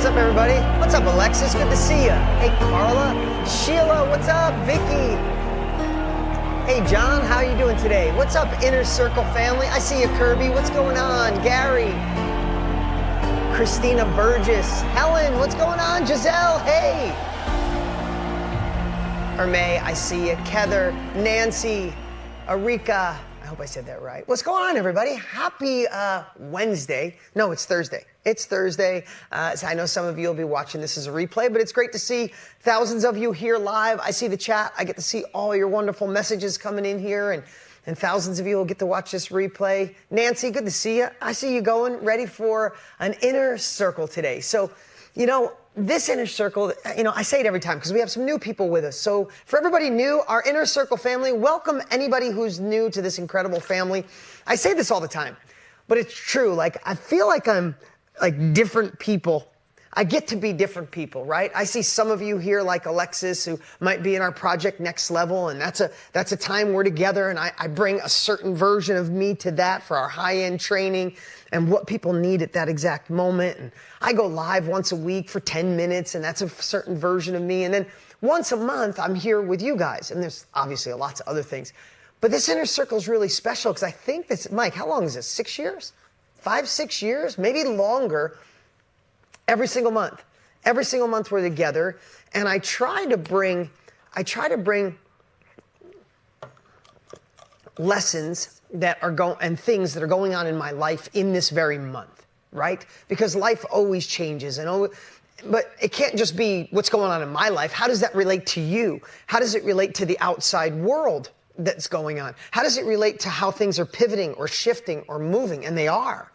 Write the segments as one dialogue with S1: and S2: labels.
S1: up, everybody? What's up, Alexis? Good to see you. Hey, Carla. Sheila, what's up? Vicky. Hey, John, how you doing today? What's up, Inner Circle family? I see you, Kirby. What's going on? Gary. Christina Burgess. Helen, what's going on? Giselle, hey. Hermé, I see you. Heather, Nancy, Arika. I hope I said that right. What's going on, everybody? Happy Wednesday. No, it's Thursday. It's Thursday. So I know some of you will be watching this as a replay, but it's great to see thousands of you here live. I see the chat. I get to see all your wonderful messages coming in here, and thousands of you will get to watch this replay. Nancy, good to see you. I see you going, ready for an inner circle today. So, you know, this inner circle, you know, I say it every time because we have some new people with us. So for everybody new, our inner circle family, welcome anybody who's new to this incredible family. I say this all the time, but it's true. Like, I feel like I'm like different people. I get to be different people, right? I see some of you here like Alexis who might be in our Project Next Level, and that's a time we're together, and I bring a certain version of me to that for our high-end training and what people need at that exact moment. And I go live once a week for 10 minutes, and that's a certain version of me. And then once a month, I'm here with you guys, and there's obviously lots of other things. But this inner circle is really special because I think this, Mike, how long is this? 6 years? 5, 6 years? Maybe longer. Every single month we're together, and I try to bring lessons that are and things that are going on in my life in this very month, right? Because life always changes, but it can't just be what's going on in my life. How does that relate to you? How does it relate to the outside world that's going on? How does it relate to how things are pivoting or shifting or moving? And they are.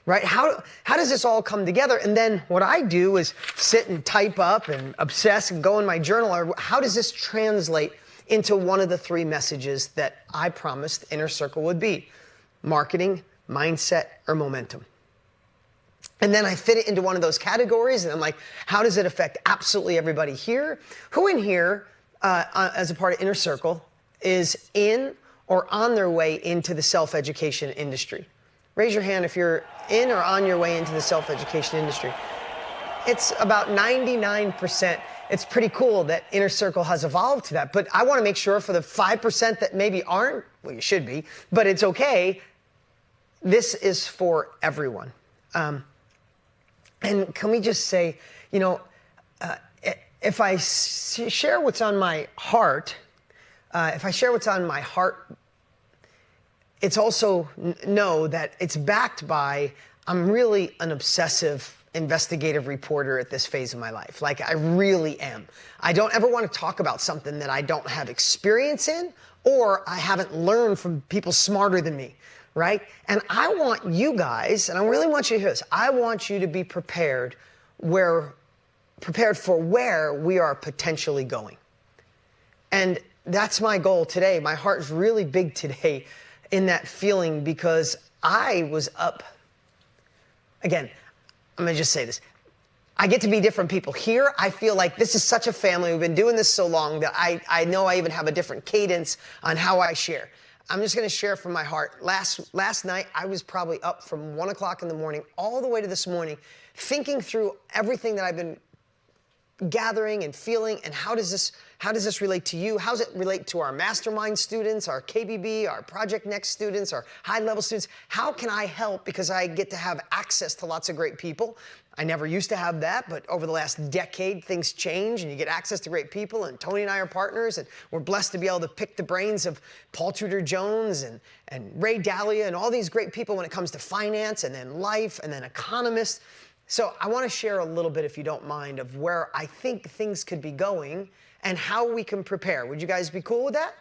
S1: Right? How does this all come together? And then what I do is sit and type up and obsess and go in my journal. Or how does this translate into one of the 3 messages that I promised Inner Circle would be? Marketing, mindset, or momentum. And then I fit it into one of those categories, and I'm like, how does it affect absolutely everybody here? Who in here, as a part of Inner Circle, is in or on their way into the self-education industry? Raise your hand if you're in or on your way into the self-education industry. It's about 99%. It's pretty cool that Inner Circle has evolved to that. But I want to make sure for the 5% that maybe aren't, well, you should be, but it's okay. This is for everyone. And can we just say, you know, if I share what's on my heart, it's also know that it's backed by, I'm really an obsessive investigative reporter at this phase of my life. Like, I really am. I don't ever want to talk about something that I don't have experience in or I haven't learned from people smarter than me, right? And I want you guys, and I really want you to hear this, I want you to be prepared for where we are potentially going. And that's my goal today. My heart is really big today in that feeling because I was up. Again, I'm going to just say this. I get to be different people. Here, I feel like this is such a family. We've been doing this so long that I know I even have a different cadence on how I share. I'm just going to share from my heart. Last night, I was probably up from 1 o'clock in the morning all the way to this morning, thinking through everything that I've been gathering and feeling, and how does this relate to you? How does it relate to our mastermind students, our KBB, our Project Next students, our high-level students? How can I help? Because I get to have access to lots of great people. I never used to have that, but over the last decade, things change, and you get access to great people, and Tony and I are partners, and we're blessed to be able to pick the brains of Paul Tudor Jones and Ray Dalio and all these great people when it comes to finance, and then life, and then economists. So I want to share a little bit, if you don't mind, of where I think things could be going and how we can prepare. Would you guys be cool with that?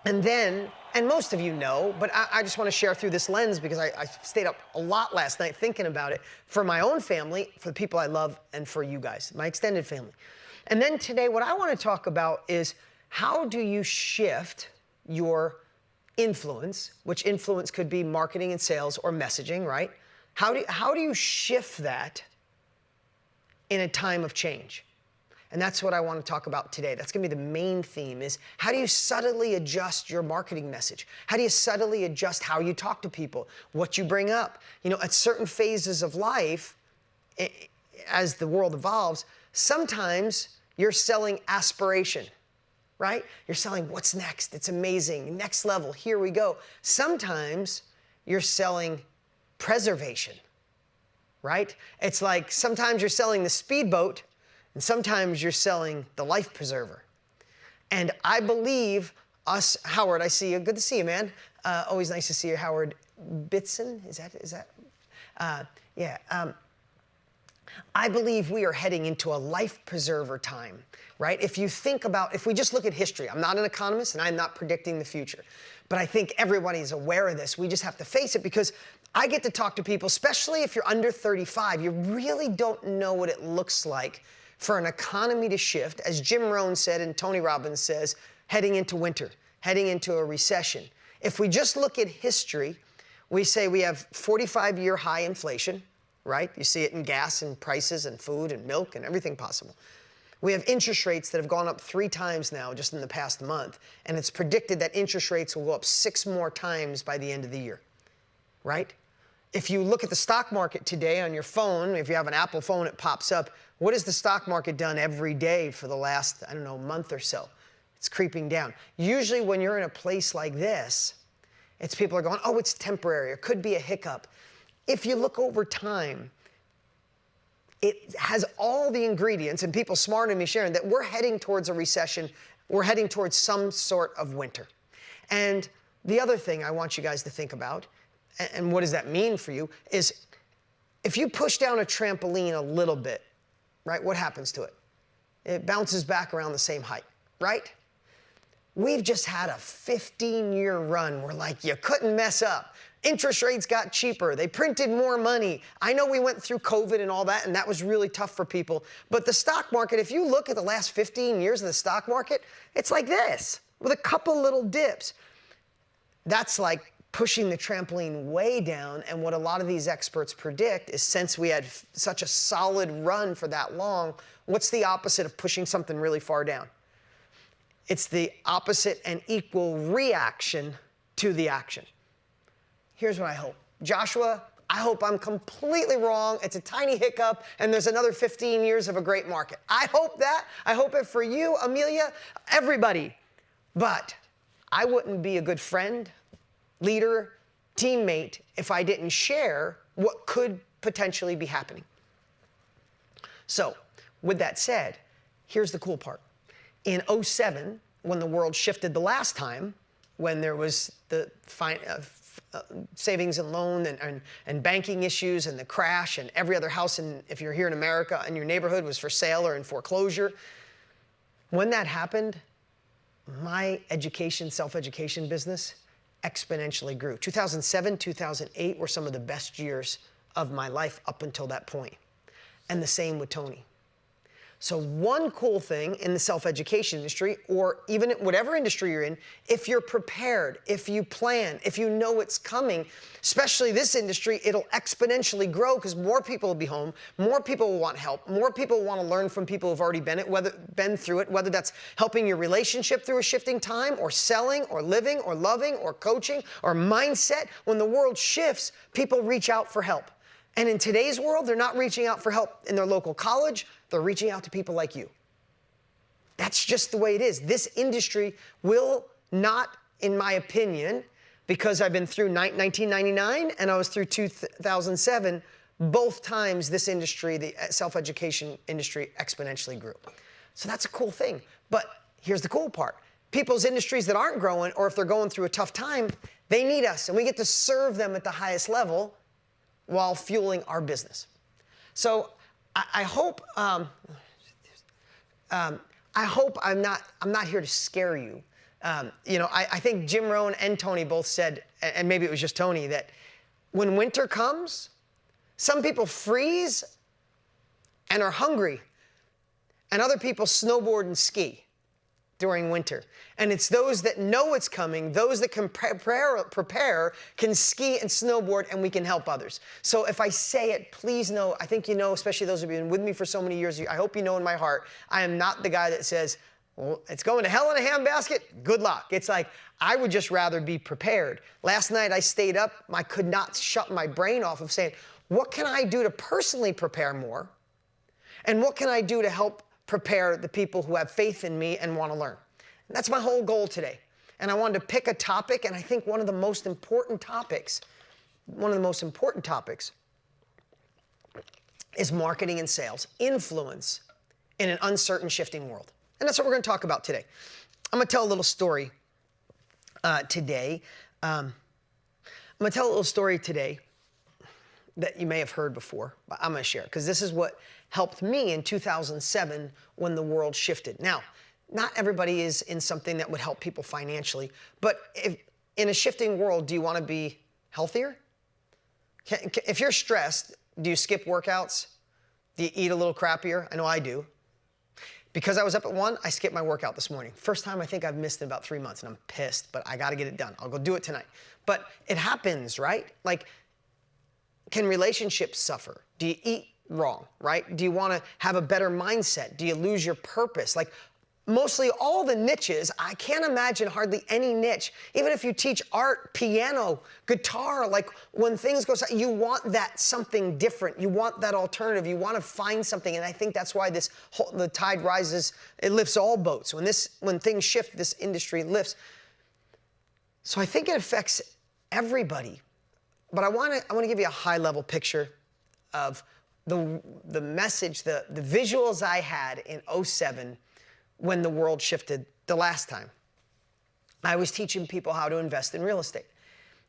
S1: And then, and most of you know, but I just want to share through this lens because I stayed up a lot last night thinking about it for my own family, for the people I love, and for you guys, my extended family. And then today, what I want to talk about is how do you shift your influence, which influence could be marketing and sales or messaging, right? How do you shift that in a time of change? And that's what I want to talk about today. That's going to be the main theme, is how do you subtly adjust your marketing message? How do you subtly adjust how you talk to people, what you bring up? You know, at certain phases of life, as the world evolves, sometimes you're selling aspiration, right? You're selling what's next. It's amazing. Next level. Here we go. Sometimes you're selling preservation, right? It's like sometimes you're selling the speedboat and sometimes you're selling the life preserver. And I believe us, Howard, I see you. Good to see you, man. Always nice to see you, Howard Bitson. Is that? Yeah. I believe we are heading into a life preserver time, right? If you think about, if we just look at history, I'm not an economist and I'm not predicting the future, but I think everybody's aware of this. We just have to face it because I get to talk to people, especially if you're under 35, you really don't know what it looks like for an economy to shift, as Jim Rohn said and Tony Robbins says, heading into winter, heading into a recession. If we just look at history, we say we have 45-year high inflation, right? You see it in gas and prices and food and milk and everything possible. We have interest rates that have gone up 3 times now just in the past month, and it's predicted that interest rates will go up 6 more times by the end of the year, right? If you look at the stock market today on your phone, if you have an Apple phone, it pops up. What has the stock market done every day for the last, I don't know, month or so? It's creeping down. Usually when you're in a place like this, it's people are going, oh, it's temporary. It could be a hiccup. If you look over time, it has all the ingredients, and people smarter than me sharing, that we're heading towards a recession. We're heading towards some sort of winter. And the other thing I want you guys to think about, and what does that mean for you, is if you push down a trampoline a little bit, right, what happens to it? It bounces back around the same height, right? We've just had a 15-year run where, like, you couldn't mess up. Interest rates got cheaper. They printed more money. I know we went through COVID and all that, and that was really tough for people. But the stock market, if you look at the last 15 years of the stock market, it's like this, with a couple little dips. That's like pushing the trampoline way down, and what a lot of these experts predict is since we had such a solid run for that long, what's the opposite of pushing something really far down? It's the opposite and equal reaction to the action. Here's what I hope. Joshua, I hope I'm completely wrong. It's a tiny hiccup, and there's another 15 years of a great market. I hope that. I hope it for you, Amelia, everybody. But I wouldn't be a good friend, leader, teammate if I didn't share what could potentially be happening. So, with that said, here's the cool part. In 2007, when the world shifted the last time, when there was the savings and loan and banking issues and the crash, and every other house, if you're here in America, in your neighborhood was for sale or in foreclosure, when that happened, my self-education business exponentially grew. 2007, 2008 were some of the best years of my life up until that point. And the same with Tony. So one cool thing in the self-education industry, or even whatever industry you're in, if you're prepared, if you plan, if you know it's coming, especially this industry, it'll exponentially grow because more people will be home, more people will want help, more people will want to learn from people who've already been through it, whether that's helping your relationship through a shifting time, or selling, or living, or loving, or coaching, or mindset. When the world shifts, people reach out for help. And in today's world, they're not reaching out for help in their local college. They're reaching out to people like you. That's just the way it is. This industry will not, in my opinion, because I've been through 1999 and I was through 2007, both times this industry, the self-education industry, exponentially grew. So that's a cool thing. But here's the cool part. People's industries that aren't growing, or if they're going through a tough time, they need us, and we get to serve them at the highest level while fueling our business. So I hope I'm not here to scare you. I think Jim Rohn and Tony both said, and maybe it was just Tony, that when winter comes, some people freeze and are hungry, and other people snowboard and ski during winter. And it's those that know it's coming, those that can prepare, can ski and snowboard, and we can help others. So if I say it, please know, I think you know, especially those of you who've been with me for so many years, I hope you know in my heart, I am not the guy that says, well, it's going to hell in a handbasket, good luck. It's like, I would just rather be prepared. Last night I stayed up, I could not shut my brain off of saying, what can I do to personally prepare more? And what can I do to help prepare the people who have faith in me and want to learn? And that's my whole goal today. And I wanted to pick a topic, and I think one of the most important topics is marketing and sales, influence in an uncertain, shifting world. And that's what we're going to talk about today. I'm going to tell a little story today. I'm going to tell a little story today that you may have heard before, but I'm going to share it because this is what helped me in 2007 when the world shifted. Now, not everybody is in something that would help people financially, but if in a shifting world, do you want to be healthier? If you're stressed, do you skip workouts? Do you eat a little crappier? I know I do. Because I was up at 1, I skipped my workout this morning. First time I think I've missed in about 3 months, and I'm pissed, but I got to get it done. I'll go do it tonight. But it happens, right? Like, can relationships suffer? Do you eat wrong, right? Do you want to have a better mindset? Do you lose your purpose? Like, mostly all the niches, I can't imagine hardly any niche. Even if you teach art, piano, guitar, like when things go, you want that something different. You want that alternative. You want to find something. And I think that's why the tide rises, it lifts all boats. When things shift, this industry lifts. So I think it affects everybody. But I want to give you a high level picture of the message, the visuals I had in 2007 when the world shifted the last time. I was teaching people how to invest in real estate.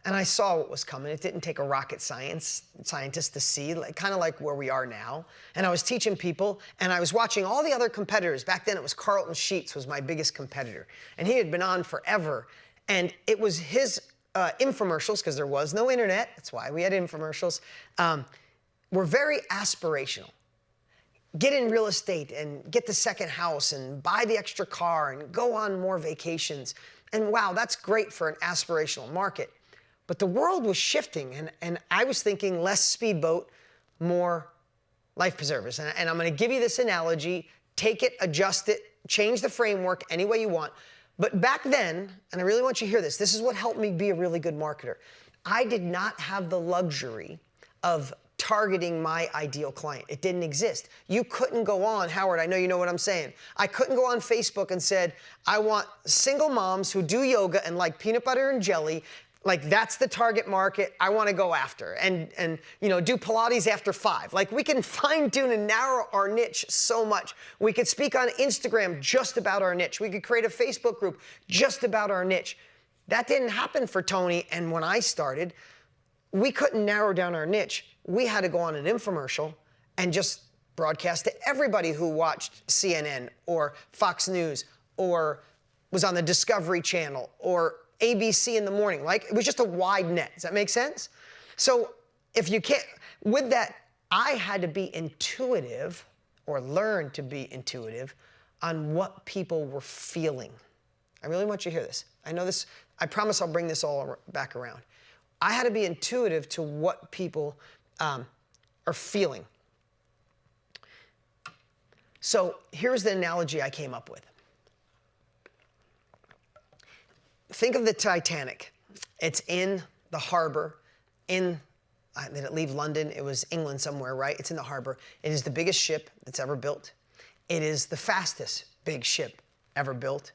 S1: And I saw what was coming. It didn't take a rocket scientist to see, kind of like where we are now. And I was teaching people, and I was watching all the other competitors. Back then it was Carlton Sheets was my biggest competitor. And he had been on forever. And it was his infomercials, because there was no internet, that's why we had infomercials, were very aspirational. Get in real estate and get the second house and buy the extra car and go on more vacations. And wow, that's great for an aspirational market. But the world was shifting, and I was thinking less speedboat, more life preservers. And I'm going to give you this analogy, take it, adjust it, change the framework any way you want. But back then, and I really want you to hear this, this is what helped me be a really good marketer. I did not have the luxury of targeting my ideal client. It didn't exist. You couldn't go on, Howard, I know you know what I'm saying. I couldn't go on Facebook and said, I want single moms who do yoga and like peanut butter and jelly. Like, that's the target market I want to go after. And do Pilates after 5. Like, we can fine tune and narrow our niche so much. We could speak on Instagram just about our niche. We could create a Facebook group just about our niche. That didn't happen for Tony. And when I started, we couldn't narrow down our niche. We had to go on an infomercial and just broadcast to everybody who watched CNN or Fox News or was on the Discovery Channel or ABC in the morning. Like, it was just a wide net. Does that make sense? So if you can't, with that, I had to be intuitive or learn to be intuitive on what people were feeling. I really want you to hear this. I know this, I promise I'll bring this all back around. I had to be intuitive to what people are feeling. So here's the analogy I came up with. Think of the Titanic. It's in the harbor. Did it leave London? It was England somewhere, right? It's in the harbor. It is the biggest ship that's ever built. It is the fastest big ship ever built.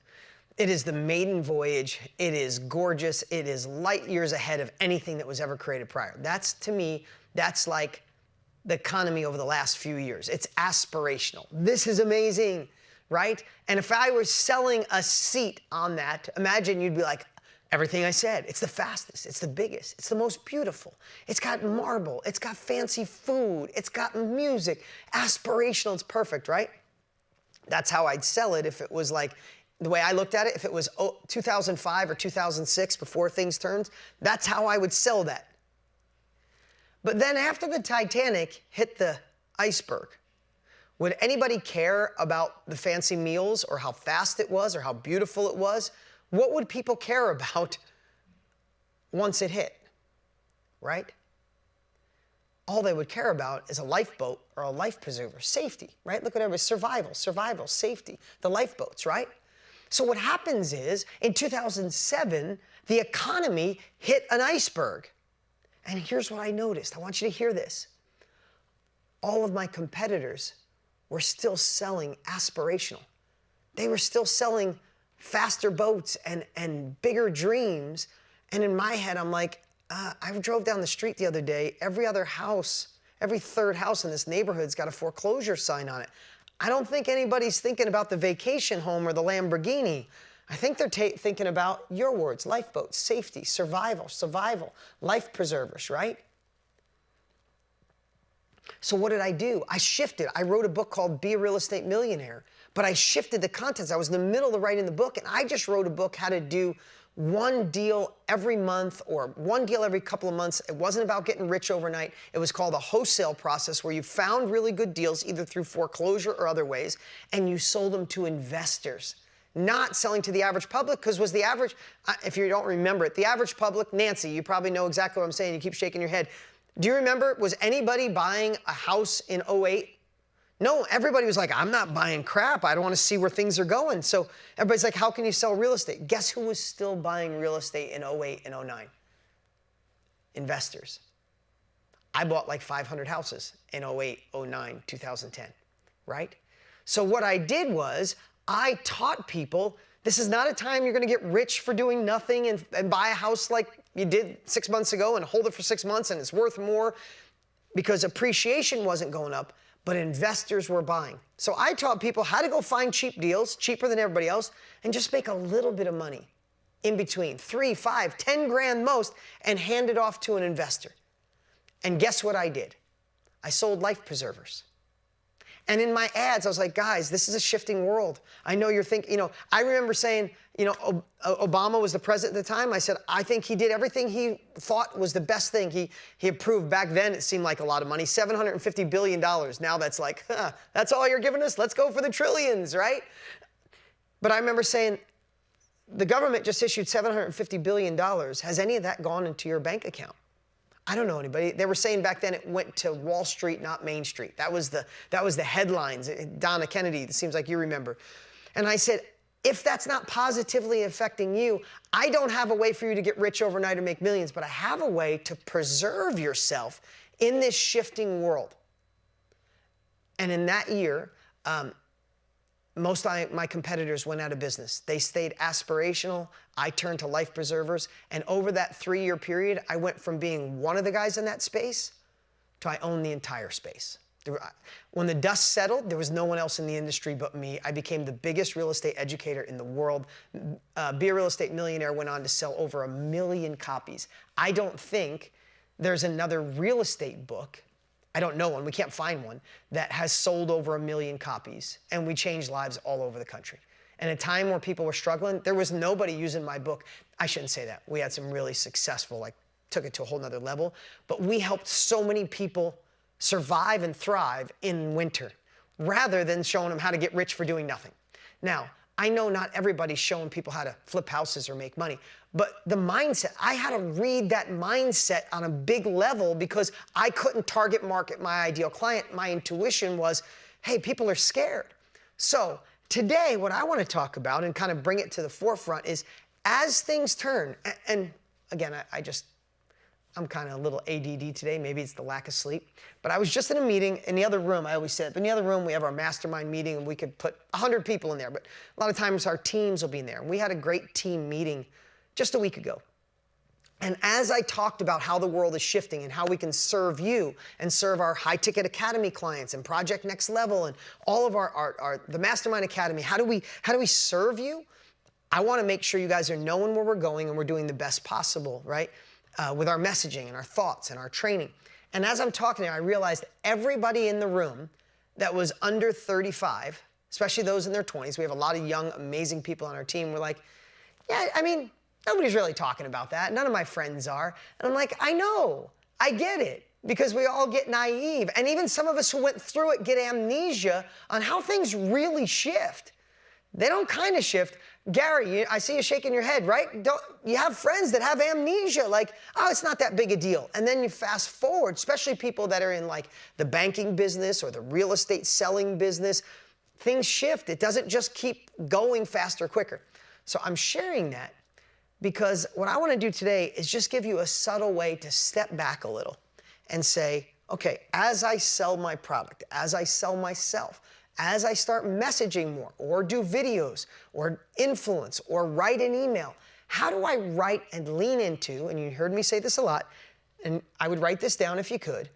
S1: It is the maiden voyage. It is gorgeous. It is light years ahead of anything that was ever created prior. That's, to me, that's like the economy over the last few years. It's aspirational. This is amazing, right? And if I were selling a seat on that, imagine you'd be like, everything I said, it's the fastest, it's the biggest, it's the most beautiful. It's got marble, it's got fancy food, it's got music, aspirational, it's perfect, right? That's how I'd sell it if it was like, the way I looked at it, if it was 2005 or 2006 before things turned, that's how I would sell that. But then after the Titanic hit the iceberg, would anybody care about the fancy meals or how fast it was or how beautiful it was? What would people care about once it hit, right? All they would care about is a lifeboat or a life preserver, safety, right? Look at everybody, survival, safety, the lifeboats, right? So what happens is, in 2007, the economy hit an iceberg. And here's what I noticed. I want you to hear this. All of my competitors were still selling aspirational. They were still selling faster boats and bigger dreams. And in my head, I'm like, I drove down the street the other day. Every other house, every third house in this neighborhood's got a foreclosure sign on it. I don't think anybody's thinking about the vacation home or the Lamborghini. I think they're thinking about your words: lifeboats, safety, survival, life preservers, right? So what did I do? I shifted. I wrote a book called Be a Real Estate Millionaire, but I shifted the contents. I was in the middle of writing the book, and I just wrote a book how to do one deal every month or one deal every couple of months. It wasn't about getting rich overnight. It was called a wholesale process, where you found really good deals either through foreclosure or other ways, and you sold them to investors, not selling to the average public, because was the average, if you don't remember it, the average public, Nancy, you probably know exactly what I'm saying. You keep shaking your head. Do you remember, was anybody buying a house in 2008? No, everybody was like, I'm not buying crap. I don't want to see where things are going. So everybody's like, how can you sell real estate? Guess who was still buying real estate in 2008 and 2009? Investors. I bought like 500 houses in 2008, 2009, 2010, right? So what I did was I taught people, this is not a time you're going to get rich for doing nothing and buy a house like you did 6 months ago and hold it for 6 months and it's worth more, because appreciation wasn't going up, but investors were buying. So I taught people how to go find cheap deals, cheaper than everybody else, and just make a little bit of money in between, 3, 5, 10 grand most, and hand it off to an investor. And guess what I did? I sold life preservers. And in my ads, I was like, guys, this is a shifting world. I know you're thinking, I remember saying, Obama was the president at the time. I said, I think he did everything he thought was the best thing. He approved, back then it seemed like a lot of money, $750 billion. Now that's like, that's all you're giving us? Let's go for the trillions, right? But I remember saying, the government just issued $750 billion. Has any of that gone into your bank account? I don't know anybody. They were saying back then it went to Wall Street, not Main Street. That was the headlines. Donna Kennedy, it seems like you remember. And I said, if that's not positively affecting you, I don't have a way for you to get rich overnight or make millions, but I have a way to preserve yourself in this shifting world. And in that year, most of my competitors went out of business. They stayed aspirational. I turned to life preservers. And over that 3-year period, I went from being one of the guys in that space to I owned the entire space. When the dust settled, there was no one else in the industry but me. I became the biggest real estate educator in the world. Be a Real Estate Millionaire went on to sell over 1 million copies. I don't think there's another real estate book, I don't know one, we can't find one, that has sold over 1 million copies. And we changed lives all over the country. And at a time where people were struggling, there was nobody using my book. I shouldn't say that. We had some really successful, took it to a whole nother level. But we helped so many people survive and thrive in winter, rather than showing them how to get rich for doing nothing. Now, I know not everybody's showing people how to flip houses or make money, but the mindset, I had to read that mindset on a big level because I couldn't target market my ideal client. My intuition was, hey, people are scared. So today, what I want to talk about and kind of bring it to the forefront is, as things turn, and again, I'm kind of a little ADD today. Maybe it's the lack of sleep. But I was just in a meeting in the other room. I always said, in the other room, we have our mastermind meeting, and we could put 100 people in there. But a lot of times, our teams will be in there. And we had a great team meeting just a week ago. And as I talked about how the world is shifting and how we can serve you and serve our high-ticket academy clients and Project Next Level and all of the Mastermind Academy, how do we serve you? I want to make sure you guys are knowing where we're going and we're doing the best possible, right? With our messaging and our thoughts and our training. And as I'm talking there, I realized everybody in the room that was under 35, especially those in their 20s, we have a lot of young, amazing people on our team, were like, yeah, nobody's really talking about that. None of my friends are. And I'm like, I know, I get it, because we all get naive. And even some of us who went through it get amnesia on how things really shift. They don't kind of shift. Gary, I see you shaking your head, right? You have friends that have amnesia, like, oh, it's not that big a deal. And then you fast forward, especially people that are in the banking business or the real estate selling business, things shift. It doesn't just keep going faster, quicker. So I'm sharing that because what I want to do today is just give you a subtle way to step back a little and say, okay, as I sell my product, as I sell myself, as I start messaging more or do videos or influence or write an email, how do I write and lean into, and you heard me say this a lot, and I would write this down if you could.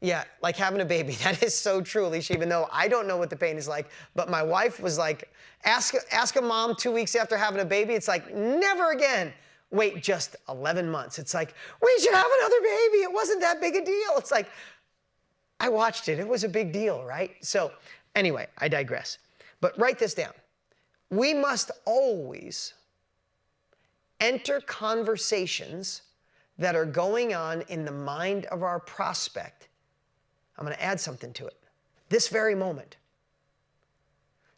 S1: Yeah, like having a baby. That is so true, Alicia, even though I don't know what the pain is like. But my wife was like, ask a mom 2 weeks after having a baby. It's like, never again. Wait just 11 months. It's like, we should have another baby. It wasn't that big a deal. It's like, I watched it. It was a big deal, right? So anyway, I digress. But write this down. We must always enter conversations that are going on in the mind of our prospect. I'm going to add something to it. This very moment.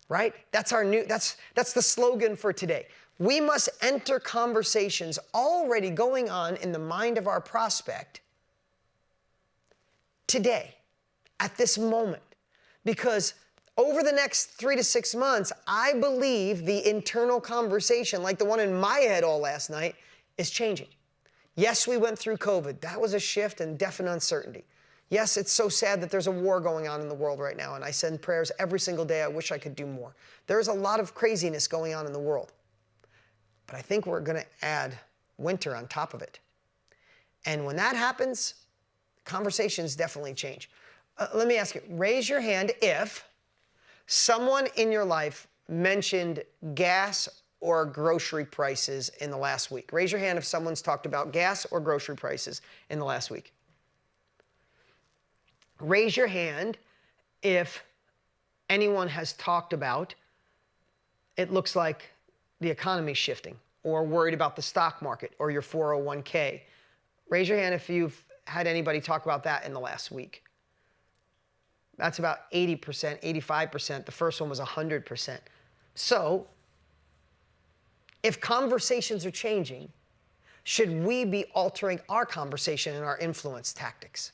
S1: Right? That's the slogan for today. We must enter conversations already going on in the mind of our prospect today, at this moment. Because over the next 3 to 6 months, I believe the internal conversation, like the one in my head all last night, is changing. Yes, we went through COVID. That was a shift and definite uncertainty. Yes, it's so sad that there's a war going on in the world right now, and I send prayers every single day. I wish I could do more. There's a lot of craziness going on in the world. But I think we're going to add winter on top of it. And when that happens, conversations definitely change. Let me ask you, raise your hand if someone in your life mentioned gas or grocery prices in the last week. Raise your hand if someone's talked about gas or grocery prices in the last week. Raise your hand if anyone has talked about it looks like the economy's shifting or worried about the stock market or your 401k. Raise your hand if you've had anybody talk about that in the last week. That's about 80%, 85%. The first one was 100%. So, if conversations are changing, should we be altering our conversation and our influence tactics?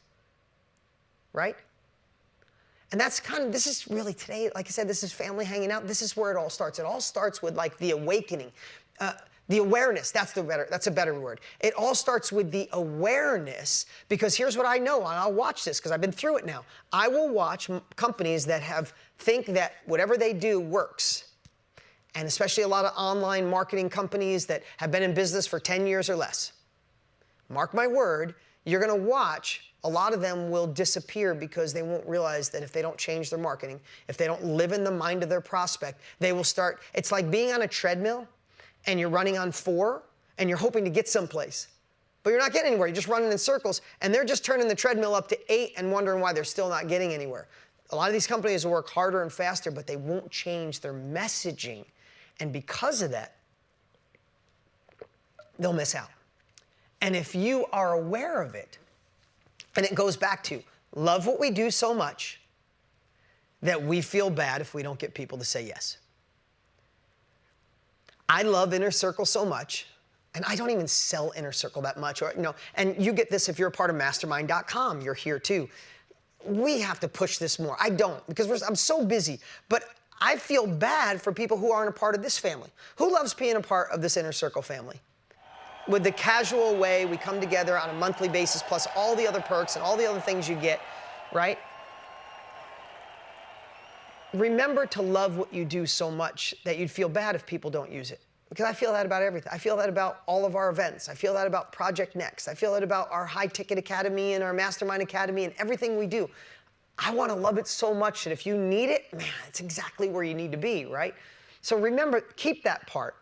S1: Right? And that's this is really today, like I said, this is family hanging out. This is where it all starts. It all starts with like the awakening, the awareness. That's a better word. It all starts with the awareness, because here's what I know, and I'll watch this because I've been through it now. I will watch companies that think that whatever they do works. And especially a lot of online marketing companies that have been in business for 10 years or less. Mark my word, you're going to watch a lot of them will disappear because they won't realize that if they don't change their marketing, if they don't live in the mind of their prospect, they will start. It's like being on a treadmill and you're running on 4 and you're hoping to get someplace. But you're not getting anywhere. You're just running in circles, and they're just turning the treadmill up to 8 and wondering why they're still not getting anywhere. A lot of these companies will work harder and faster, but they won't change their messaging. And because of that, they'll miss out. And if you are aware of it, and it goes back to love what we do so much that we feel bad if we don't get people to say yes. I love Inner Circle so much, and I don't even sell Inner Circle that much, and you get this if you're a part of mastermind.com, you're here too. We have to push this more. I don't, because I'm so busy, but I feel bad for people who aren't a part of this family. Who loves being a part of this Inner Circle family? With the casual way we come together on a monthly basis, plus all the other perks and all the other things you get, right? Remember to love what you do so much that you'd feel bad if people don't use it. Because I feel that about everything. I feel that about all of our events. I feel that about Project Next. I feel that about our High Ticket Academy and our Mastermind Academy and everything we do. I want to love it so much that if you need it, man, it's exactly where you need to be, right? So remember, keep that part.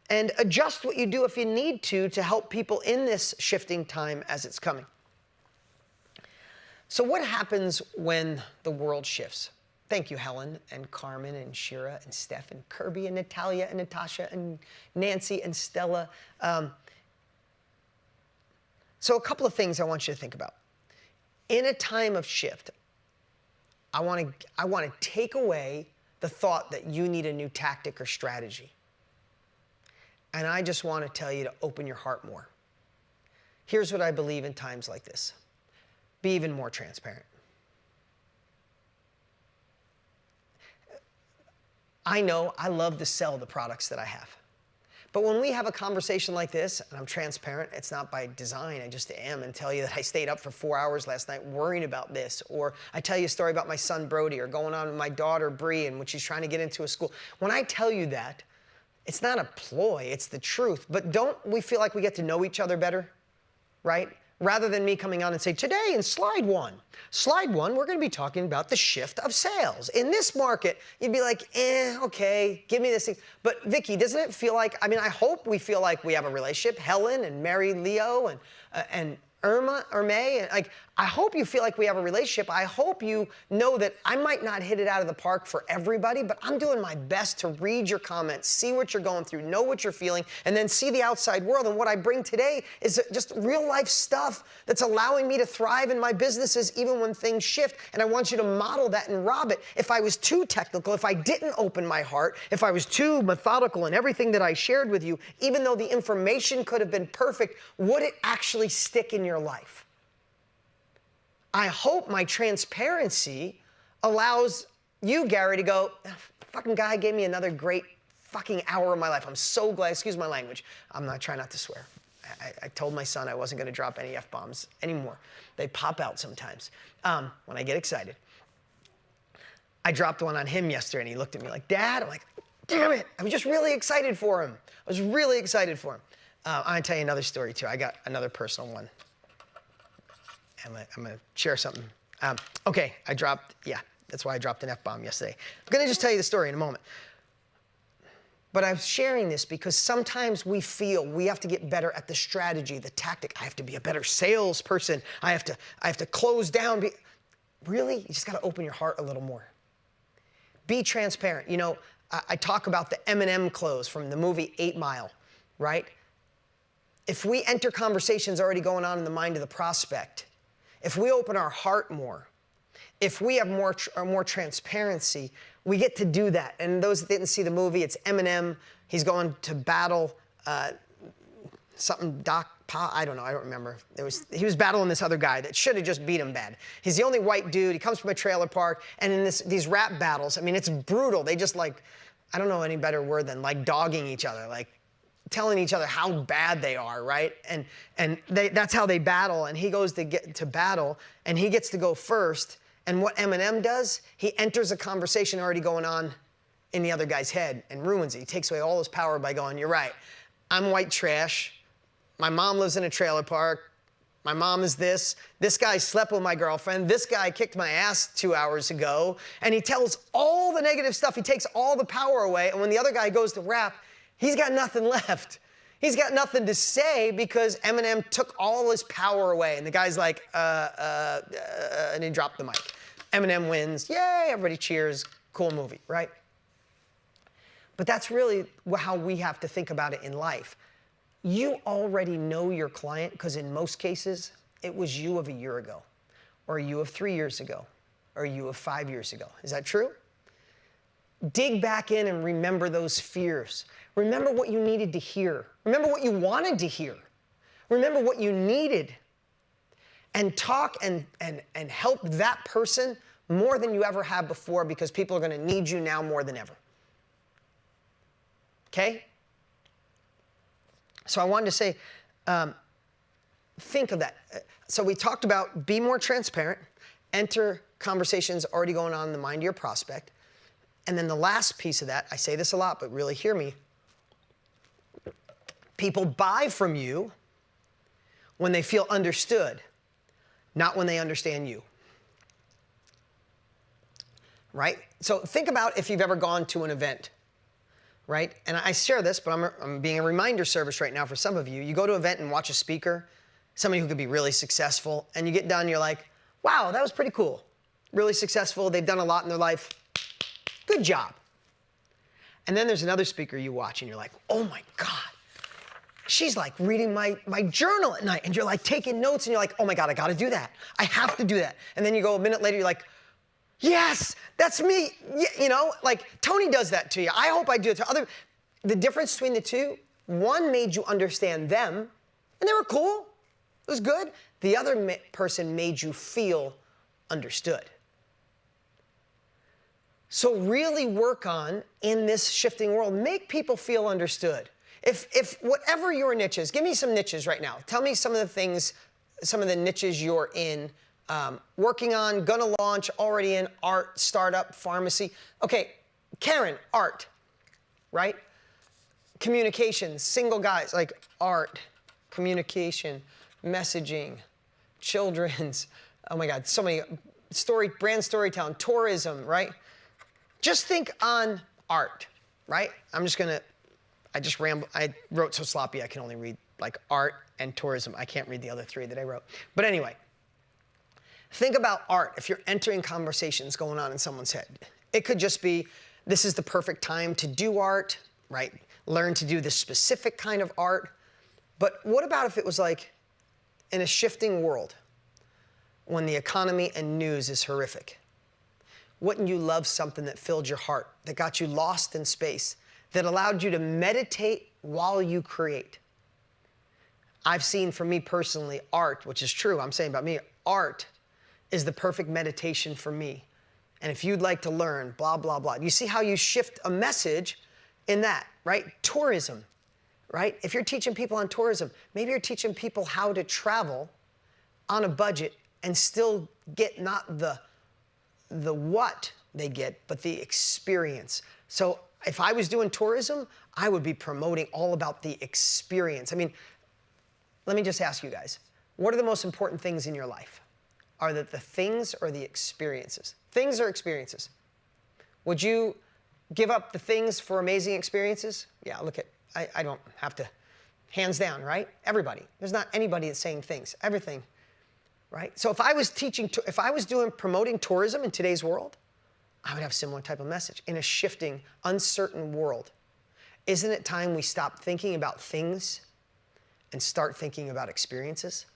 S1: And adjust what you do if you need to help people in this shifting time as it's coming. So what happens when the world shifts? Thank you, Helen and Carmen and Shira and Steph and Kirby and Natalia and Natasha and Nancy and Stella. So a couple of things I want you to think about. In a time of shift, I want to take away the thought that you need a new tactic or strategy. And I just want to tell you to open your heart more. Here's what I believe in times like this. Be even more transparent. I know I love to sell the products that I have. But when we have a conversation like this, and I'm transparent, it's not by design, I just am, and tell you that I stayed up for 4 hours last night worrying about this, or I tell you a story about my son Brody, or going on with my daughter Bree, and when she's trying to get into a school. When I tell you that, it's not a ploy, it's the truth. But don't we feel like we get to know each other better, right? Rather than me coming on and say, today in slide one, we're going to be talking about the shift of sales. In this market, you'd be like, okay, give me this thing. But Vicki, doesn't it feel like, I mean, I hope we feel like we have a relationship, Helen and Mary Leo and Irma, and like, I hope you feel like we have a relationship. I hope you know that I might not hit it out of the park for everybody, but I'm doing my best to read your comments, see what you're going through, know what you're feeling, and then see the outside world. And what I bring today is just real life stuff that's allowing me to thrive in my businesses even when things shift. And I want you to model that and rob it. If I was too technical, if I didn't open my heart, if I was too methodical in everything that I shared with you, even though the information could have been perfect, would it actually stick in your life? I hope my transparency allows you, Gary, to go, fucking guy gave me another great fucking hour of my life. I'm so glad, excuse my language. I'm not trying not to swear. I told my son I wasn't going to drop any F-bombs anymore. They pop out sometimes when I get excited. I dropped one on him yesterday, and he looked at me like, Dad? I'm like, damn it. I was just really excited for him. I was really excited for him. I'm going to tell you another story, too. I got another personal one. I'm going to share something. Okay, that's why I dropped an F-bomb yesterday. I'm going to just tell you the story in a moment. But I'm sharing this because sometimes we feel we have to get better at the strategy, the tactic. I have to be a better salesperson. I have to close down. Really? You just got to open your heart a little more. Be transparent. You know, I talk about the M&M close from the movie 8 Mile, right? If we enter conversations already going on in the mind of the prospect, if we open our heart more, if we have more transparency, we get to do that. And those that didn't see the movie, it's Eminem. He's going to battle I don't know, I don't remember. He was battling this other guy that should have just beat him bad. He's the only white dude. He comes from a trailer park. And in these rap battles, I mean, it's brutal. They just like, I don't know any better word than like dogging each other, like telling each other how bad they are, right? And that's how they battle. And he goes to get to battle, and he gets to go first. And what Eminem does, he enters a conversation already going on in the other guy's head and ruins it. He takes away all his power by going, you're right, I'm white trash. My mom lives in a trailer park. My mom is this. This guy slept with my girlfriend. This guy kicked my ass 2 hours ago. And he tells all the negative stuff. He takes all the power away. And when the other guy goes to rap, he's got nothing left. He's got nothing to say because Eminem took all his power away. And the guy's like, and he dropped the mic. Eminem wins. Yay, everybody cheers. Cool movie, right? But that's really how we have to think about it in life. You already know your client because in most cases, it was you of a year ago, or you of 3 years ago, or you of 5 years ago. Is that true? Dig back in and remember those fears. Remember what you needed to hear. Remember what you wanted to hear. Remember what you needed. And talk and help that person more than you ever have before, because people are going to need you now more than ever. Okay? So I wanted to say, think of that. So we talked about be more transparent, enter conversations already going on in the mind of your prospect. And then the last piece of that, I say this a lot, but really hear me. People buy from you when they feel understood, not when they understand you. Right? So think about if you've ever gone to an event, right? And I share this, but I'm being a reminder service right now for some of you. You go to an event and watch a speaker, somebody who could be really successful, and you get done, you're like, wow, that was pretty cool. Really successful, they've done a lot in their life. Good job. And then there's another speaker you watch, and you're like, oh my God. She's like reading my journal at night, and you're like taking notes, and you're like, oh my God, I gotta do that. I have to do that. And then you go a minute later, you're like, yes, that's me. You know, like Tony does that to you. I hope I do it to other. The difference between the two, one made you understand them, and they were cool. It was good. The other person made you feel understood. So really work on, in this shifting world, make people feel understood. If whatever your niche is, give me some niches right now. Tell me some of the things, some of the niches you're in, working on, gonna launch, already in, art, startup, pharmacy. Okay, Karen, art, right? Communications, single guys, like art, communication, messaging, children's, oh my God, so many, brand storytelling, tourism, right? Just think on art, right? I just ramble, I wrote so sloppy I can only read like art and tourism. I can't read the other three that I wrote. But anyway, think about art if you're entering conversations going on in someone's head. It could just be, this is the perfect time to do art, right? Learn to do this specific kind of art. But what about if it was like in a shifting world when the economy and news is horrific? Wouldn't you love something that filled your heart, that got you lost in space, that allowed you to meditate while you create? I've seen for me personally, art, which is true, I'm saying about me, art is the perfect meditation for me. And if you'd like to learn, blah, blah, blah. You see how you shift a message in that, right? Tourism, right? If you're teaching people on tourism, maybe you're teaching people how to travel on a budget and still get not the what they get, but the experience. So if I was doing tourism, I would be promoting all about the experience. I mean, let me just ask you guys, what are the most important things in your life? Are that the things or the experiences? Things or experiences? Would you give up the things for amazing experiences? Yeah, look at, I don't have to, hands down, right? Everybody. There's not anybody that's saying things, everything, right? So if I was promoting tourism in today's world, I would have a similar type of message in a shifting, uncertain world. Isn't it time we stop thinking about things and start thinking about experiences?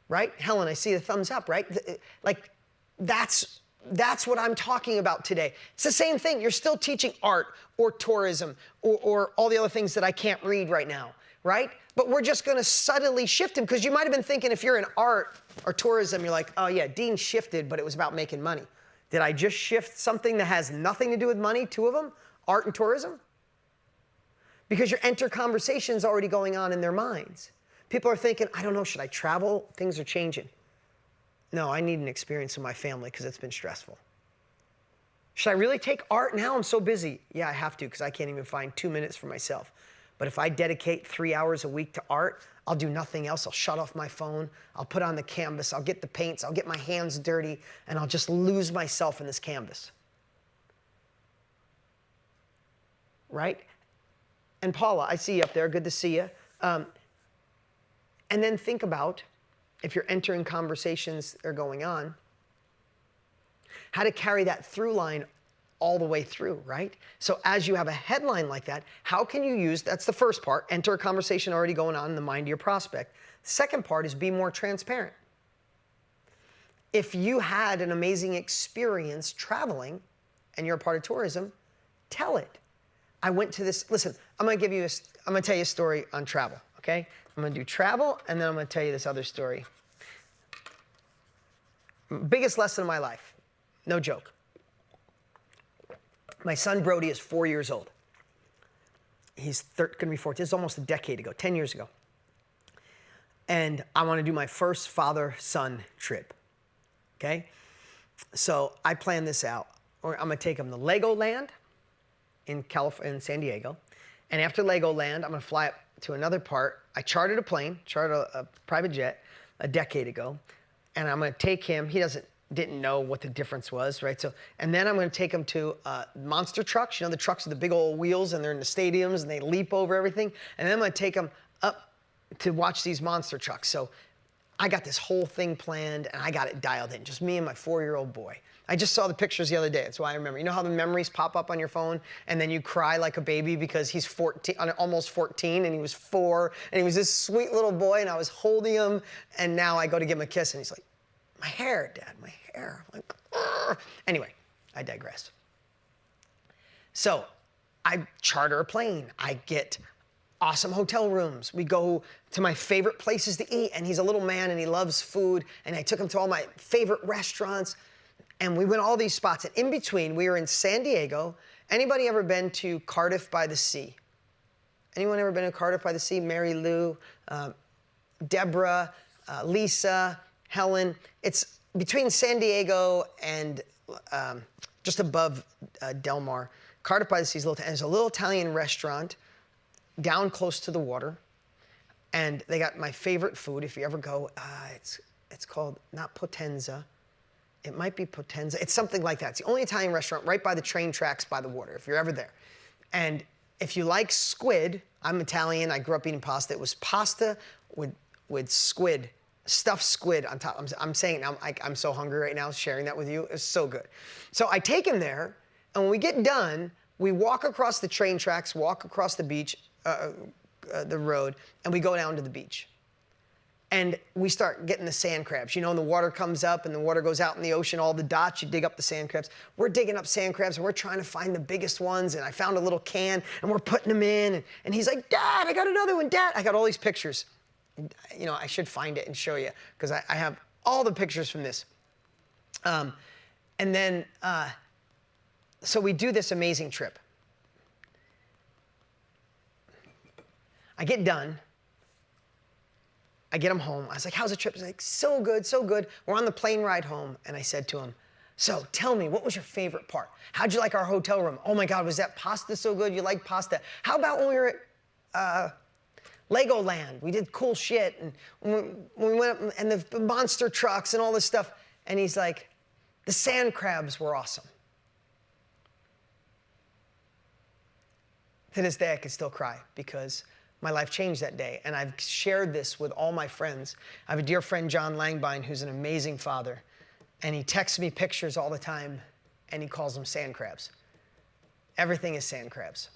S1: Right? Helen, I see the thumbs up, right? Like, that's what I'm talking about today. It's the same thing. You're still teaching art or tourism or all the other things that I can't read right now, right? But we're just going to subtly shift them, because you might have been thinking if you're in art or tourism, you're like, oh yeah, Dean shifted, but it was about making money. Did I just shift something that has nothing to do with money, two of them, art and tourism? Because your conversation's already going on in their minds. People are thinking, I don't know, should I travel? Things are changing. No, I need an experience with my family because it's been stressful. Should I really take art now? I'm so busy. Yeah, I have to, because I can't even find 2 minutes for myself. But if I dedicate 3 hours a week to art, I'll do nothing else. I'll shut off my phone. I'll put on the canvas. I'll get the paints. I'll get my hands dirty, and I'll just lose myself in this canvas. Right? And Paula, I see you up there. Good to see you. And then think about, if you're entering conversations that are going on, how to carry that through line all the way through, right? So as you have a headline like that, how can you use, that's the first part, enter a conversation already going on in the mind of your prospect. The second part is be more transparent. If you had an amazing experience traveling and you're a part of tourism, tell it. I went to this, listen, I'm gonna tell you a story on travel, okay? I'm gonna do travel, and then I'm gonna tell you this other story. Biggest lesson of my life, no joke. My son Brody is 4 years old. He's gonna be 14, this is almost a decade ago, 10 years ago. And I wanna do my first father-son trip, okay? So I planned this out. I'm gonna take him to Legoland in San Diego. And after Legoland, I'm gonna fly up to another part. I chartered a plane, a private jet a decade ago, and I'm gonna take him, he didn't know what the difference was, right? So, and then I'm gonna take him to monster trucks, you know, the trucks with the big old wheels, and they're in the stadiums and they leap over everything. And then I'm gonna take him up to watch these monster trucks. So I got this whole thing planned, and I got it dialed in, just me and my 4-year-old boy. I just saw the pictures the other day, that's why I remember. You know how the memories pop up on your phone, and then you cry like a baby because he's 14, almost 14, and he was 4, and he was this sweet little boy, and I was holding him, and now I go to give him a kiss, and he's like, my hair, Dad, my hair. I'm like, "Argh." Anyway, I digress. So I charter a plane. I get awesome hotel rooms. We go to my favorite places to eat, and he's a little man, and he loves food, and I took him to all my favorite restaurants. And we went all these spots. And in between, we were in San Diego. Anybody ever been to Cardiff by the Sea? Anyone ever been to Cardiff by the Sea? Mary Lou, Deborah, Lisa, Helen. It's between San Diego and just above Del Mar. Cardiff by the Sea is there's a little Italian restaurant down close to the water. And they got my favorite food. If you ever go, it's called, not Potenza. It might be Potenza. It's something like that. It's the only Italian restaurant right by the train tracks by the water, if you're ever there. And if you like squid, I'm Italian, I grew up eating pasta. It was pasta with squid, stuffed squid on top. I'm saying it now, I'm so hungry right now sharing that with you. It was so good. So I take him there, and when we get done, we walk across the train tracks, walk across the beach, the road, and we go down to the beach. And we start getting the sand crabs. You know, and the water comes up and the water goes out in the ocean, all the dots, you dig up the sand crabs. We're digging up sand crabs and we're trying to find the biggest ones. And I found a little can and we're putting them in. And he's like, Dad, I got another one, Dad. I got all these pictures. You know, I should find it and show you because I have all the pictures from this. And then, so we do this amazing trip. I get done. I get him home. I was like, how's the trip? He's like, so good, so good. We're on the plane ride home. And I said to him, so tell me, what was your favorite part? How'd you like our hotel room? Oh my God, was that pasta so good? You like pasta? How about when we were at Legoland? We did cool shit. And when we went up and the monster trucks and all this stuff. And he's like, the sand crabs were awesome. To this day, I can still cry because my life changed that day, and I've shared this with all my friends. I have a dear friend, John Langbine, who's an amazing father, and he texts me pictures all the time, and he calls them sand crabs. Everything is sand crabs.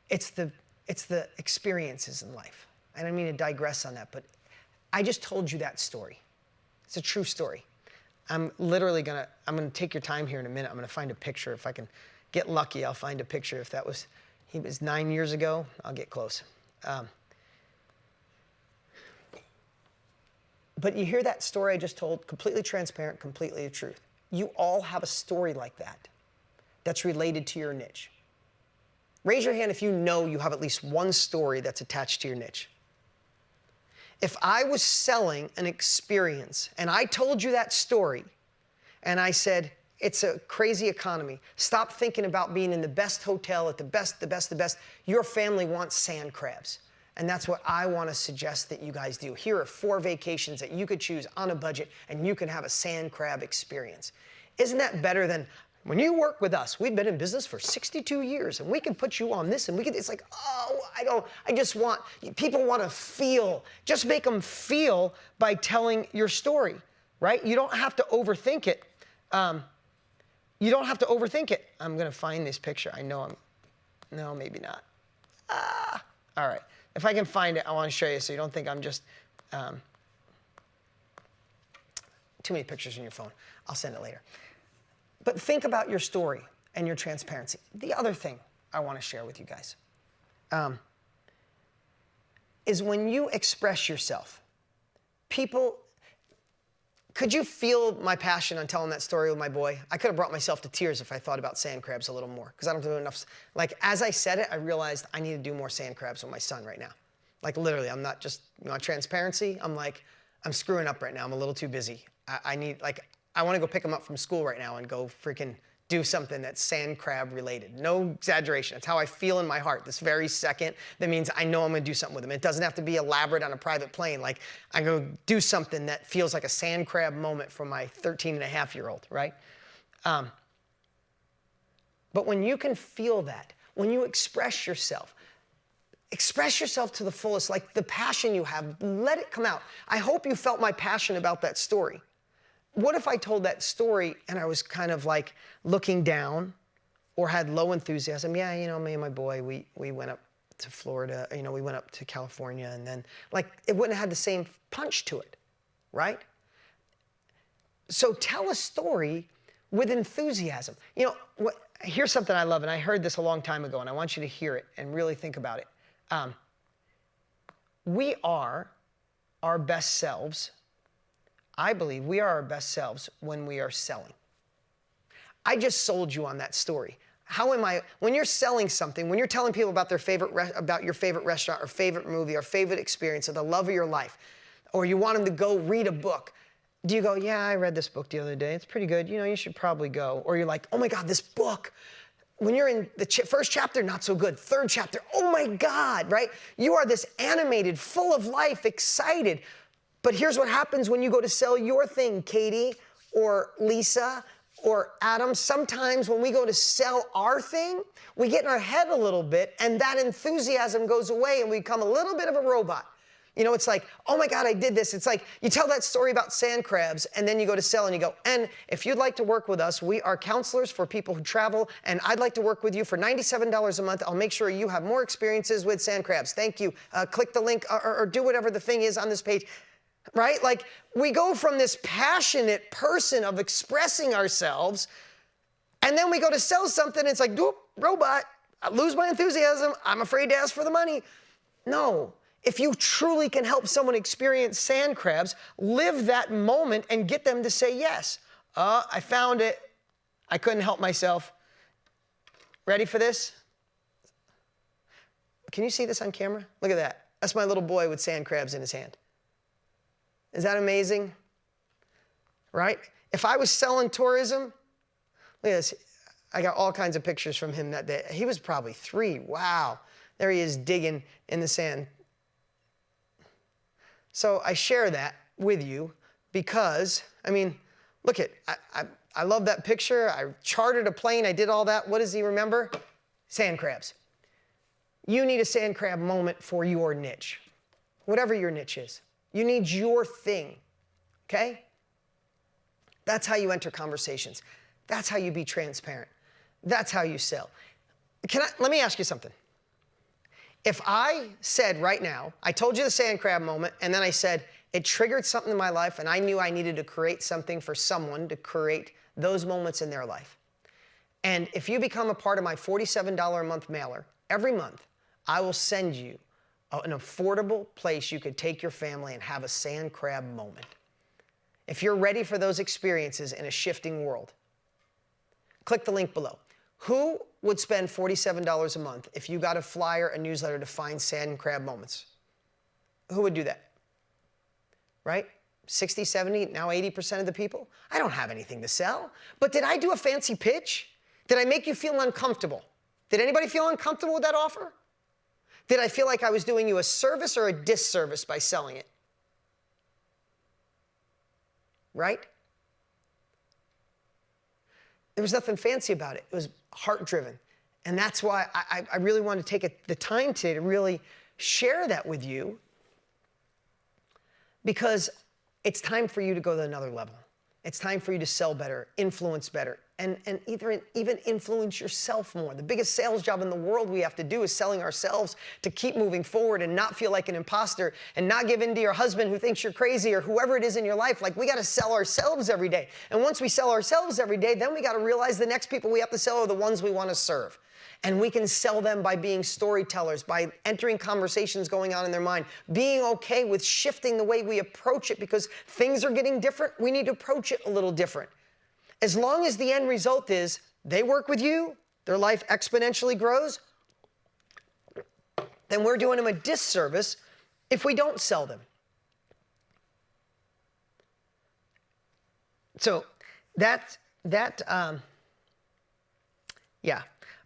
S1: It's the experiences in life. I don't mean to digress on that, but I just told you that story. It's a true story. I'm literally gonna take your time here in a minute. I'm gonna find a picture. If I can get lucky, I'll find a picture. If that was, he was 9 years ago, I'll get close. But you hear that story I just told, completely transparent, completely the truth. You all have a story like that that's related to your niche. Raise your hand if you know you have at least one story that's attached to your niche. If I was selling an experience and I told you that story and I said, it's a crazy economy. Stop thinking about being in the best hotel at the best. Your family wants sand crabs. And that's what I want to suggest that you guys do. Here are 4 vacations that you could choose on a budget and you can have a sand crab experience. Isn't that better than when you work with us? We've been in business for 62 years and we can put you on this and we can, it's like, oh, I just want, people want to feel, just make them feel by telling your story, right? You don't have to overthink it. You don't have to overthink it. I'm going to find this picture. I know no, maybe not. All right. If I can find it, I want to show you so you don't think I'm just, too many pictures in your phone. I'll send it later. But think about your story and your transparency. The other thing I want to share with you guys is when you express yourself, people, could you feel my passion on telling that story with my boy? I could have brought myself to tears if I thought about sand crabs a little more because I don't do enough. Like, as I said it, I realized I need to do more sand crabs with my son right now. Like, literally, I'm not just, transparency. I'm like, I'm screwing up right now. I'm a little too busy. I need, like, I want to go pick him up from school right now and go freaking do something that's sand crab related. No exaggeration. That's how I feel in my heart this very second. That means I know I'm going to do something with him. It doesn't have to be elaborate on a private plane. Like, I go do something that feels like a sand crab moment for my 13-and-a-half-year-old, right? But when you can feel that, when you express yourself to the fullest, like the passion you have, let it come out. I hope you felt my passion about that story. What if I told that story and I was kind of like looking down or had low enthusiasm? Yeah, me and my boy, we went up to Florida, we went up to California, and then, like, it wouldn't have had the same punch to it, right? So tell a story with enthusiasm. Here's something I love, and I heard this a long time ago, and I want you to hear it and really think about it. We are our best selves, I believe we are our best selves when we are selling. I just sold you on that story. When you're selling something, when you're telling people about about your favorite restaurant or favorite movie or favorite experience or the love of your life, or you want them to go read a book, do you go, yeah, I read this book the other day. It's pretty good. You should probably go. Or you're like, oh my God, this book. When you're in the first chapter, not so good. Third chapter, oh my God, right? You are this animated, full of life, excited. But here's what happens when you go to sell your thing, Katie or Lisa or Adam. Sometimes when we go to sell our thing, we get in our head a little bit and that enthusiasm goes away and we become a little bit of a robot. It's like, oh my God, I did this. It's like you tell that story about sand crabs and then you go to sell and you go, and if you'd like to work with us, we are counselors for people who travel and I'd like to work with you for $97 a month. I'll make sure you have more experiences with sand crabs. Thank you. Click the link or do whatever the thing is on this page, right? Like we go from this passionate person of expressing ourselves and then we go to sell something. And it's like, doop, robot, I lose my enthusiasm. I'm afraid to ask for the money. No. If you truly can help someone experience sand crabs, live that moment and get them to say yes. I found it. I couldn't help myself. Ready for this? Can you see this on camera? Look at that. That's my little boy with sand crabs in his hand. Is that amazing? Right? If I was selling tourism, look at this. I got all kinds of pictures from him that day. He was probably 3. Wow. There he is digging in the sand. So I share that with you because, look at, I love that picture. I chartered a plane. I did all that. What does he remember? Sand crabs. You need a sand crab moment for your niche, whatever your niche is. You need your thing, okay? That's how you enter conversations. That's how you be transparent. That's how you sell. Let me ask you something. If I said right now, I told you the sand crab moment, and then I said it triggered something in my life, and I knew I needed to create something for someone to create those moments in their life. And if you become a part of my $47 a month mailer, every month, I will send you an affordable place you could take your family and have a sand crab moment. If you're ready for those experiences in a shifting world, click the link below. Who would spend $47 a month if you got a flyer, a newsletter to find sand crab moments? Who would do that? Right? 60, 70, now 80% of the people? I don't have anything to sell. But did I do a fancy pitch? Did I make you feel uncomfortable? Did anybody feel uncomfortable with that offer? Did I feel like I was doing you a service or a disservice by selling it? Right? There was nothing fancy about it. It was heart-driven. And that's why I really want to take the time today to really share that with you, because it's time for you to go to another level. It's time for you to sell better, influence better, and even influence yourself more. The biggest sales job in the world we have to do is selling ourselves to keep moving forward and not feel like an imposter and not give in to your husband who thinks you're crazy or whoever it is in your life. Like, we got to sell ourselves every day. And once we sell ourselves every day, then we got to realize the next people we have to sell are the ones we want to serve. And we can sell them by being storytellers, by entering conversations going on in their mind, being okay with shifting the way we approach it, because things are getting different. We need to approach it a little different. As long as the end result is they work with you, their life exponentially grows, then we're doing them a disservice if we don't sell them. So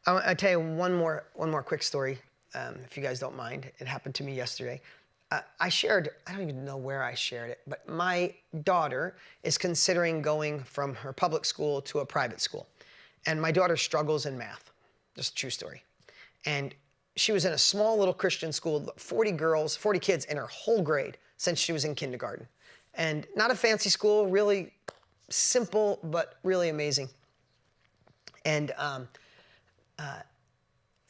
S1: I'll tell you one more quick story, if you guys don't mind. It happened to me yesterday. I don't even know where I shared it, but my daughter is considering going from her public school to a private school. And my daughter struggles in math. Just a true story. And she was in a small little Christian school, 40 kids in her whole grade since she was in kindergarten. And not a fancy school, really simple, but really amazing. And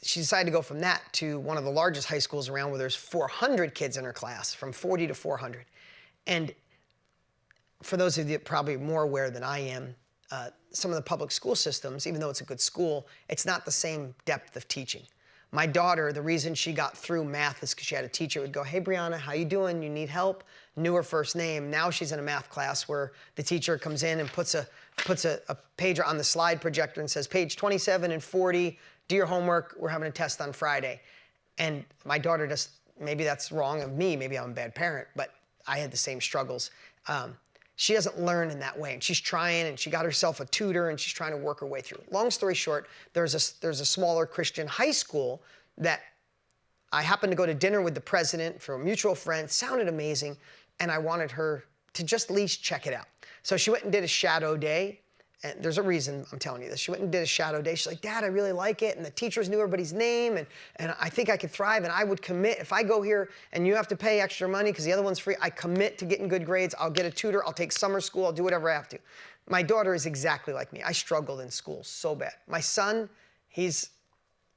S1: she decided to go from that to one of the largest high schools around, where there's 400 kids in her class, from 40 to 400. And for those of you probably more aware than I am, some of the public school systems, even though it's a good school, it's not the same depth of teaching. My daughter, the reason she got through math is because she had a teacher who would go, hey, Brianna, how you doing? You need help? Knew her first name. Now she's in a math class where the teacher comes in and puts a pager on the slide projector and says, page 27 and 40, do your homework. We're having a test on Friday. And my daughter just, maybe that's wrong of me. Maybe I'm a bad parent, but I had the same struggles. She doesn't learn in that way, and she's trying, and she got herself a tutor, and she's trying to work her way through. Long story short, there's a smaller Christian high school that I happened to go to dinner with the president for a mutual friend. Sounded amazing, and I wanted her to just at least check it out. So she went and did a shadow day, and there's a reason I'm telling you this. She went and did a shadow day. She's like, Dad, I really like it, and the teachers knew everybody's name, and I think I could thrive, and I would commit. If I go here and you have to pay extra money because the other one's free, I commit to getting good grades. I'll get a tutor. I'll take summer school. I'll do whatever I have to. My daughter is exactly like me. I struggled in school so bad. My son, he's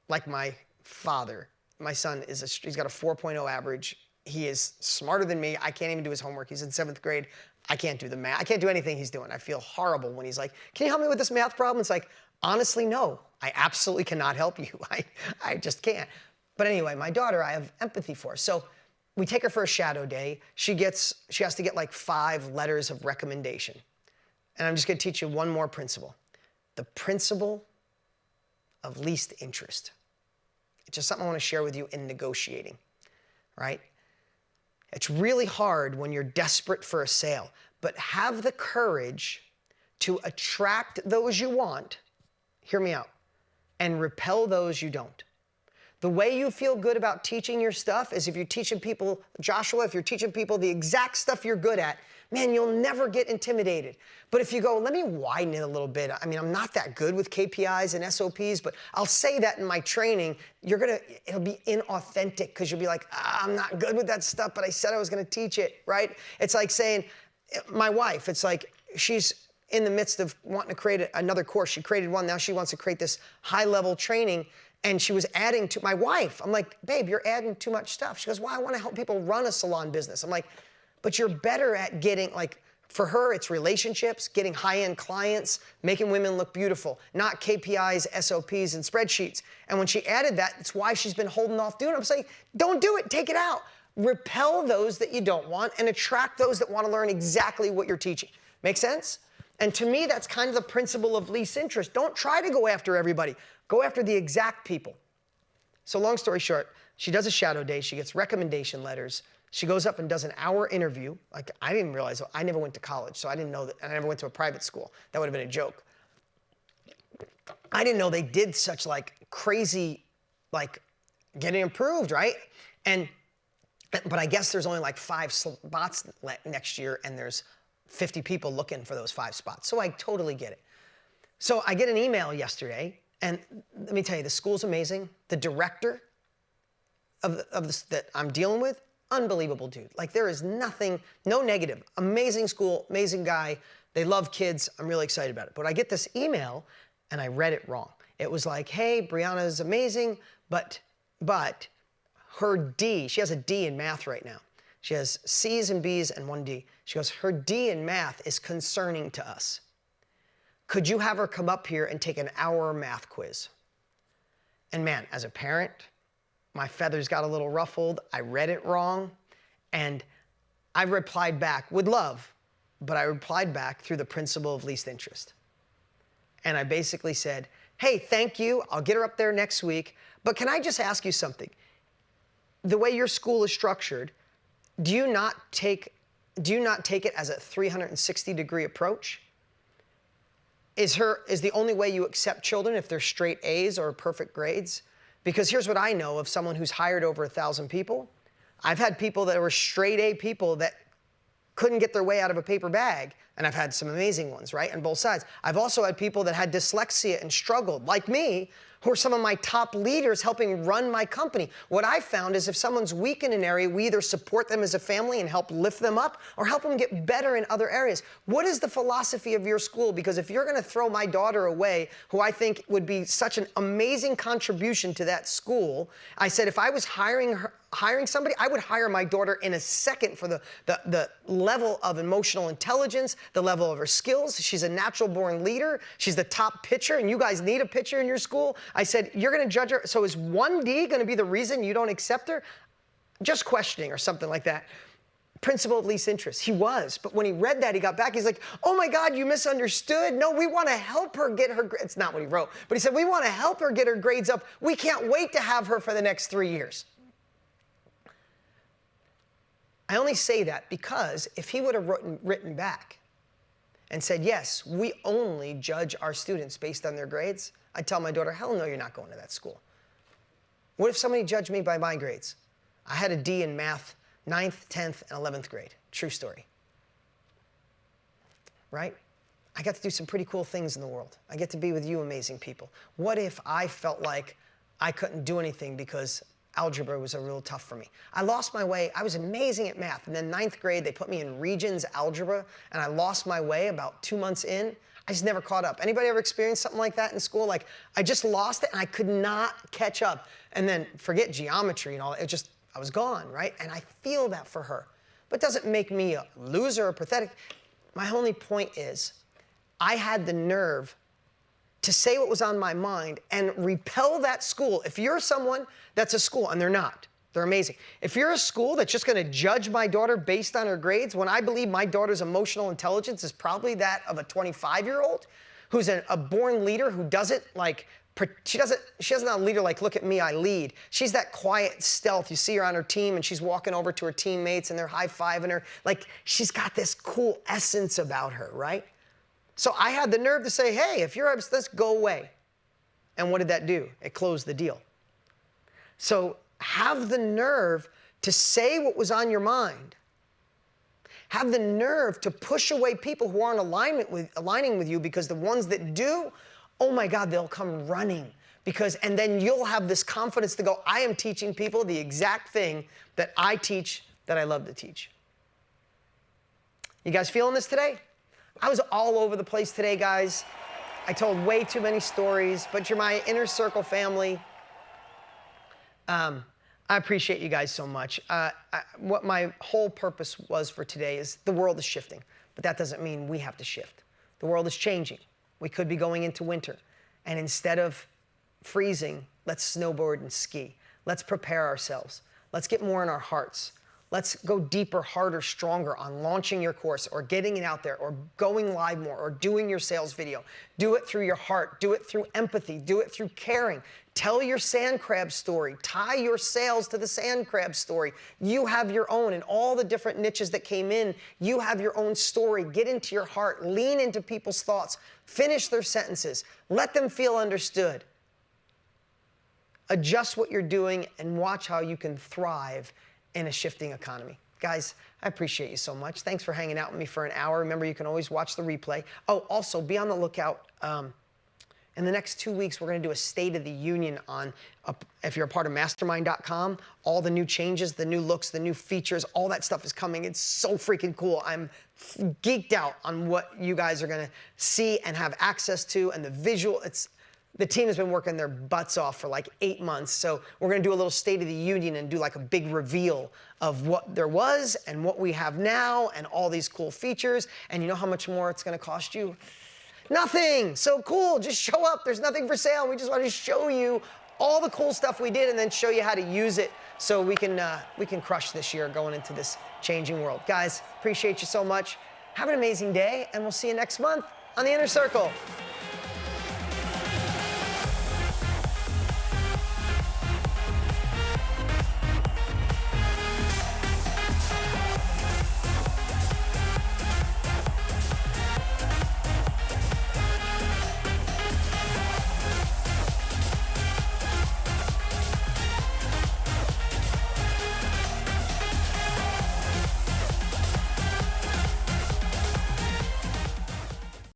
S1: like my father. My son, he's got a 4.0 average. He is smarter than me. I can't even do his homework. He's in 7th grade. I can't do the math. I can't do anything he's doing. I feel horrible when he's like, can you help me with this math problem? It's like, honestly, no. I absolutely cannot help you. I just can't. But anyway, my daughter, I have empathy for. So we take her for a shadow day. She has to get like 5 letters of recommendation. And I'm just going to teach you one more principle. The principle of least interest. It's just something I want to share with you in negotiating, right? It's really hard when you're desperate for a sale, but have the courage to attract those you want, hear me out, and repel those you don't. The way you feel good about teaching your stuff is if you're teaching people, Joshua, if you're teaching people the exact stuff you're good at, man, you'll never get intimidated. But if you go, let me widen it a little bit. I mean, I'm not that good with KPIs and SOPs, but I'll say that in my training, it'll be inauthentic because you'll be like, I'm not good with that stuff, but I said I was going to teach it, right? It's like saying, my wife, it's like she's in the midst of wanting to create another course. She created one. Now she wants to create this high-level training. And she was adding to my wife. I'm like, babe, you're adding too much stuff. She goes, well, I want to help people run a salon business. I'm like, but you're better at getting, like, for her, it's relationships, getting high-end clients, making women look beautiful, not KPIs, SOPs, and spreadsheets. And when she added that, it's why she's been holding off doing it. I'm saying, don't do it, take it out. Repel those that you don't want and attract those that want to learn exactly what you're teaching. Make sense? And to me, that's kind of the principle of least interest. Don't try to go after everybody. Go after the exact people. So long story short, she does a shadow day. She gets recommendation letters. She goes up and does an hour interview. Like, I didn't realize, I never went to college, so I didn't know that, and I never went to a private school. That would have been a joke. I didn't know they did such like crazy, like getting approved, right? But I guess there's only like 5 spots next year, and there's 50 people looking for those 5 spots. So I totally get it. So I get an email yesterday, and let me tell you, the school's amazing. The director of this that I'm dealing with, unbelievable dude. Like, there is nothing, no negative. Amazing school, amazing guy. They love kids. I'm really excited about it. But I get this email, and I read it wrong. It was like, hey, Brianna is amazing, but her D, she has a D in math right now. She has C's and B's and 1 D. She goes, her D in math is concerning to us. Could you have her come up here and take an hour math quiz? And man, as a parent, my feathers got a little ruffled. I read it wrong. And I replied back with love, but I replied back through the principle of least interest. And I basically said, hey, thank you. I'll get her up there next week. But can I just ask you something? The way your school is structured, do you not take it as a 360-degree approach? Is the only way you accept children if they're straight A's or perfect grades? Because here's what I know of someone who's hired over 1,000 people. I've had people that were straight A people that couldn't get their way out of a paper bag, and I've had some amazing ones, right, on both sides. I've also had people that had dyslexia and struggled, like me, who are some of my top leaders helping run my company. What I found is if someone's weak in an area, we either support them as a family and help lift them up or help them get better in other areas. What is the philosophy of your school? Because if you're going to throw my daughter away, who I think would be such an amazing contribution to that school, I said if I was hiring hiring somebody, I would hire my daughter in a second for the level of emotional intelligence, the level of her skills. She's a natural born leader. She's the top pitcher, and you guys need a pitcher in your school. I said, you're going to judge her. So is 1D going to be the reason you don't accept her? Just questioning or something like that. Principle of least interest. He was, but when he read that, he got back. He's like, oh my God, you misunderstood. No, we want to help her get her grades. It's not what he wrote, but he said, we want to help her get her grades up. We can't wait to have her for the next 3 years. I only say that because if he would have written back and said, yes, we only judge our students based on their grades, I'd tell my daughter, hell no, you're not going to that school. What if somebody judged me by my grades? I had a D in math, 9th, 10th, and 11th grade. True story. Right? I got to do some pretty cool things in the world. I get to be with you amazing people. What if I felt like I couldn't do anything because algebra was a real tough for me? I lost my way. I was amazing at math. And then 9th grade, they put me in Regents algebra, and I lost my way about 2 months in. I just never caught up. Anybody ever experienced something like that in school? Like, I just lost it, and I could not catch up. And then forget geometry and all that. I was gone, right? And I feel that for her. But it doesn't make me a loser or pathetic. My only point is, I had the nerve to say what was on my mind and repel that school. If you're someone that's a school, and they're not, they're amazing. If you're a school that's just gonna judge my daughter based on her grades, when I believe my daughter's emotional intelligence is probably that of a 25-year-old who's a born leader who doesn't like, she doesn't have a leader like, look at me, I lead. She's that quiet stealth. You see her on her team and she's walking over to her teammates and they're high-fiving her. Like, she's got this cool essence about her, right? So I had the nerve to say, hey, if you're upset, let's go away. And what did that do? It closed the deal. So have the nerve to say what was on your mind. Have the nerve to push away people who aren't aligning with you, because the ones that do, oh my God, they'll come running. And then you'll have this confidence to go, I am teaching people the exact thing that I teach, that I love to teach. You guys feeling this today? I was all over the place today, guys. I told way too many stories, but you're my inner circle family. I appreciate you guys so much. What my whole purpose was for today is the world is shifting, but that doesn't mean we have to shift. The world is changing. We could be going into winter, and instead of freezing, let's snowboard and ski. Let's prepare ourselves. Let's get more in our hearts. Let's go deeper, harder, stronger on launching your course or getting it out there or going live more or doing your sales video. Do it through your heart. Do it through empathy. Do it through caring. Tell your sand crab story. Tie your sales to the sand crab story. You have your own, and all the different niches that came in, you have your own story. Get into your heart. Lean into people's thoughts. Finish their sentences. Let them feel understood. Adjust what you're doing and watch how you can thrive in a shifting economy. Guys, I appreciate you so much. Thanks for hanging out with me for an hour. Remember, you can always watch the replay. Oh, also, be on the lookout. In the next 2 weeks, we're going to do a State of the Union on, if you're a part of mastermind.com, all the new changes, the new looks, the new features, all that stuff is coming. It's so freaking cool. I'm geeked out on what you guys are going to see and have access to, and the visual. The team has been working their butts off for like 8 months. So we're going to do a little State of the Union and do like a big reveal of what there was and what we have now and all these cool features. And you know how much more it's going to cost you? Nothing. So cool. Just show up. There's nothing for sale. We just want to show you all the cool stuff we did and then show you how to use it so we can crush this year going into this changing world. Guys, appreciate you so much. Have an amazing day, and we'll see you next month on The Inner Circle.